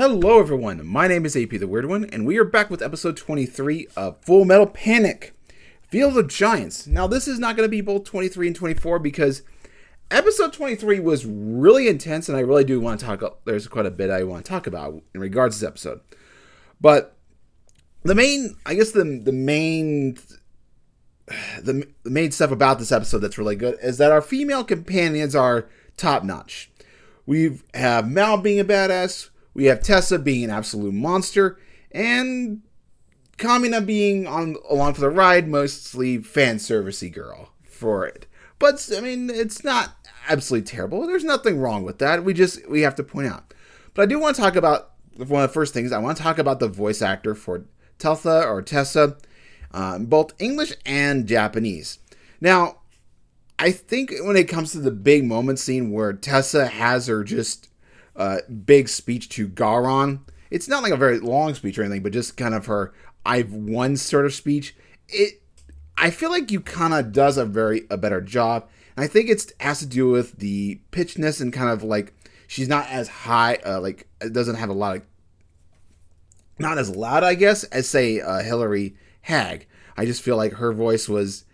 Hello everyone, my name is AP the Weird One, and we are back with episode 23 of Full Metal Panic! Field of Giants. Now this is not going to be both 23 and 24 because episode 23 was really intense and I really do want to talk, there's quite a bit I want to talk about in regards to this episode. But the main stuff about this episode that's really good is that our female companions are top notch. We have Mal being a badass, we have Tessa being an absolute monster, and Kamina being along for the ride, mostly fan servicey girl for it. But I mean, it's not absolutely terrible. There's nothing wrong with that. We have to point out. But I do want to talk about one of the first things. I want to talk about the voice actor for Tessa, both English and Japanese. Now, I think when it comes to the big moment scene where Tessa has her just big speech to Gauron, it's not like a very long speech or anything, but just kind of her I've won sort of speech. I feel like you kind of does a better job. And I think it has to do with the pitchness and kind of like she's not as high, like it doesn't have a lot of, not as loud, I guess, as say Hilary Hag. I just feel like her voice was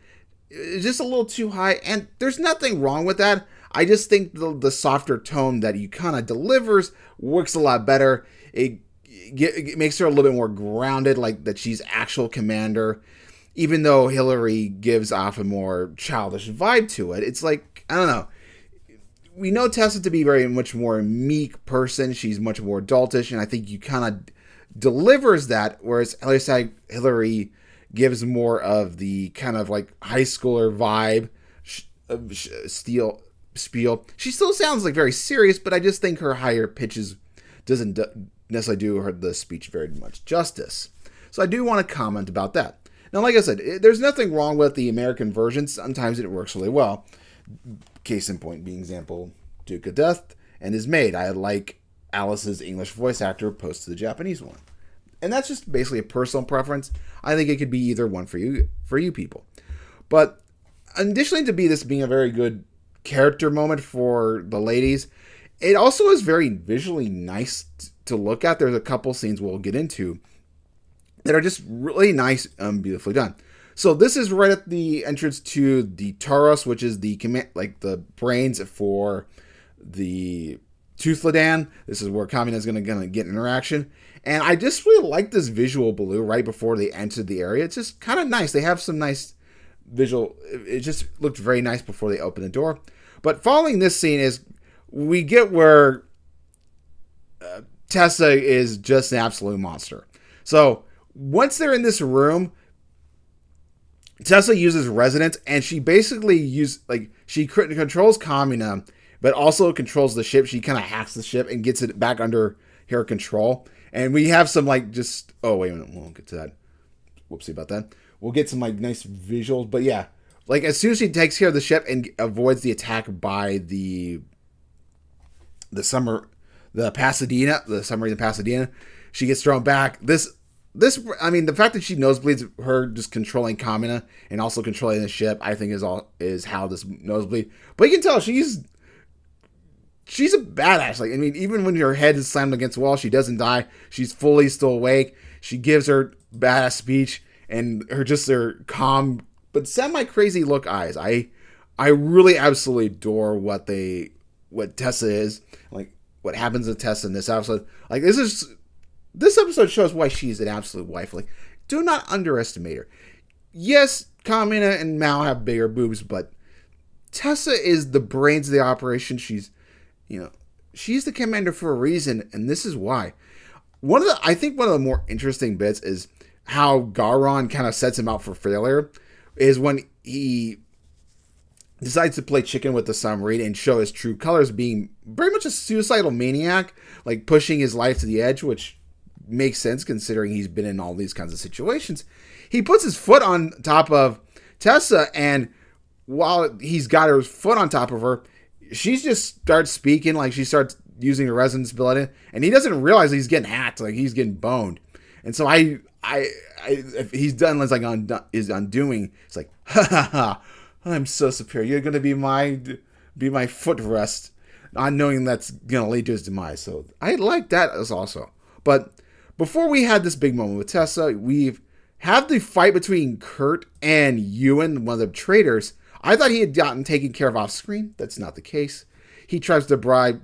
just a little too high, and there's nothing wrong with that. I just think the softer tone that you kind of delivers works a lot better. It makes her a little bit more grounded, like that she's actual commander. Even though Hilary gives off a more childish vibe to it, it's like, I don't know. We know Tessa to be very much more meek person. She's much more adultish, and I think you kind of delivers that, whereas Hilary gives more of the kind of like high schooler vibe spiel. She still sounds like very serious, but I just think her higher pitches doesn't necessarily do the speech very much justice. So I do want to comment about that. Now, like I said, there's nothing wrong with the American version. Sometimes it works really well. Case in point being example, Duke of Death and his maid. I like Alice's English voice actor opposed to the Japanese one. And that's just basically a personal preference. I think it could be either one for you people. But additionally to this being a very good character moment for the ladies, it also is very visually nice to look at. There's a couple scenes we'll get into that are just really nice and beautifully done. So this is right at the entrance to the Tauros, which is the the brains for the Toothladan. This is where Kamina is going to get interaction. And I just really like this visual blue right before they enter the area. It's just kind of nice. They have some nice visual. It just looked very nice before they open the door. But following this scene is we get where Tessa is just an absolute monster. So once they're in this room, Tessa uses resonance, and she basically she controls Kamina, but also controls the ship. She kind of hacks the ship and gets it back under her control. And we have some oh wait a minute, we won't get to that. Whoopsie about that. We'll get some nice visuals, but yeah, as soon as she takes care of the ship and avoids the attack by the submarine in Pasadena, she gets thrown back. The fact that she nosebleeds, her just controlling Kamina and also controlling the ship, I think is how this nosebleed. But you can tell she's a badass. Even when her head is slammed against the wall, she doesn't die. She's fully still awake. She gives her badass speech and her calm but semi-crazy look eyes. I really absolutely adore what Tessa is. What happens to Tessa in this episode. This episode shows why she's an absolute wife. Do not underestimate her. Yes, Kamina and Mal have bigger boobs, but Tessa is the brains of the operation. She's the commander for a reason, and this is why. I think one of the more interesting bits is how Gauron kind of sets him out for failure, is when he decides to play chicken with the submarine and show his true colors, being very much a suicidal maniac, pushing his life to the edge, which makes sense considering he's been in all these kinds of situations. He puts his foot on top of Tessa, and while he's got her foot on top of her, she just starts speaking, she starts using her resonance ability, and he doesn't realize he's getting hacked, he's getting boned. And so if he's done is undoing, it's ha ha ha, I'm so superior. You're gonna be my footrest, not knowing that's gonna lead to his demise. So I like that as also. But before we had this big moment with Tessa, we've had the fight between Kurt and Ewan, one of the traitors. I thought he had gotten taken care of off screen. That's not the case. He tries to bribe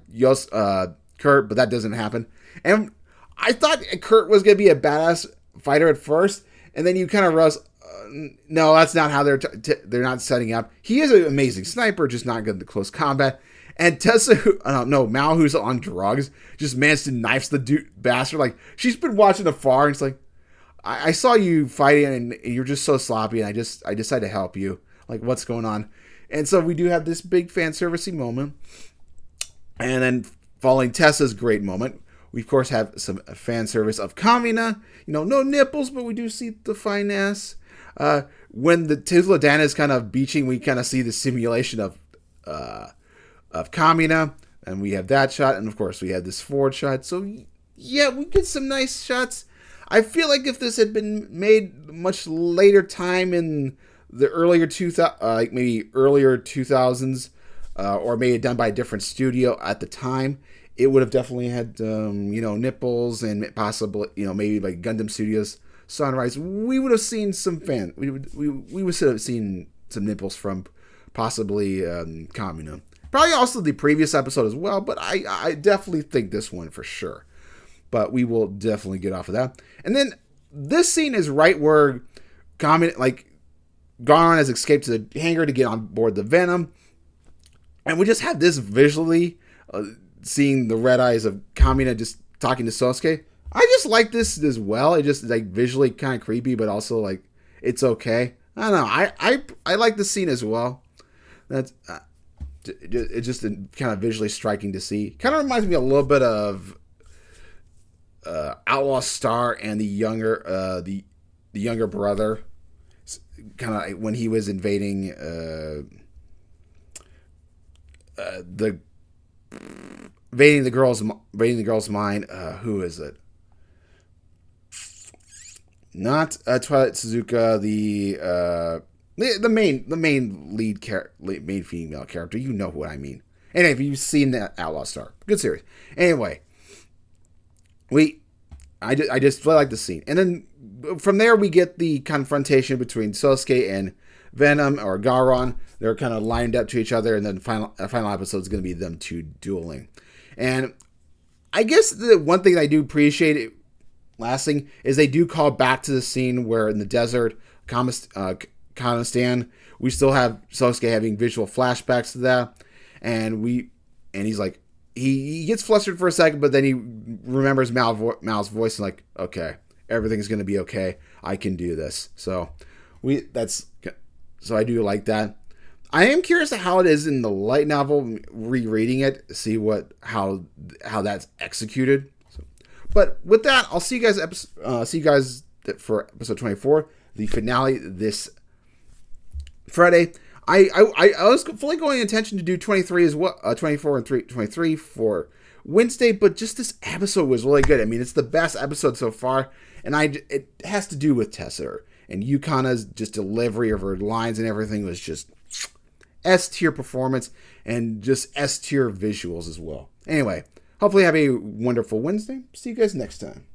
Kurt, but that doesn't happen. And I thought Kurt was going to be a badass fighter at first, and then you kind of realize, no, that's not how they're not setting up. He is an amazing sniper, just not good at close combat. And Tessa, Mal, who's on drugs, just managed to knife the bastard. Like, she's been watching afar, and it's like, I saw you fighting, and you're just so sloppy, and I decided to help you. Like, what's going on? And so we do have this big fan servicey moment. And then following Tessa's great moment, we of course have some fan service of Kamina. No nipples, but we do see the fine ass. When the Tuzla is kind of beaching, we kind of see the simulation of Kamina, and we have that shot, and of course we have this forward shot. So yeah, we get some nice shots. I feel like if this had been made much later time in the earlier maybe earlier 2000s, or maybe done by a different studio at the time, it would have definitely had nipples and possibly maybe like Gundam Studios Sunrise. We would have seen some we would have seen some nipples from possibly Kamina. Probably also the previous episode as well, but I definitely think this one for sure. But we will definitely get off of that. And then this scene is right where Gauron has escaped to the hangar to get on board the Venom. And we just have this visually, seeing the red eyes of Kamina just talking to Sosuke. I just like this as well. It just like visually kind of creepy, but also like it's okay. I don't know. I like the scene as well. That's it's just kind of visually striking to see. Kind of reminds me a little bit of Outlaw Star and the younger brother. Kind of when he was invading the girl's mind. Who is it? Not Twilight Suzuka, the main female character. You know what I mean. Anyway, if you've seen that Outlaw Star, good series. Anyway, I just really like the scene, and then from there we get the confrontation between Sosuke and Venom or Gauron. They're kind of lined up to each other, and then final episode is going to be them two dueling. And I guess the one thing I do appreciate lasting is they do call back to the scene where in the desert, Kazakhstan, we still have Sosuke having visual flashbacks to that, and he's like, he gets flustered for a second, but then he remembers Mal's voice and like, okay, everything's going to be okay. I can do this. So I do like that. I am curious to how it is in the light novel, rereading it, see how that's executed. But with that, I'll see you guys for episode 24, the finale this Friday. I was fully going intention to do 23 as well, 24 and 23 for Wednesday, but just this episode was really good. I mean, it's the best episode so far, and it has to do with Tessa and Yukana's just delivery of her lines and everything was just S-tier performance and just S-tier visuals as well. Anyway, hopefully have a wonderful Wednesday. See you guys next time.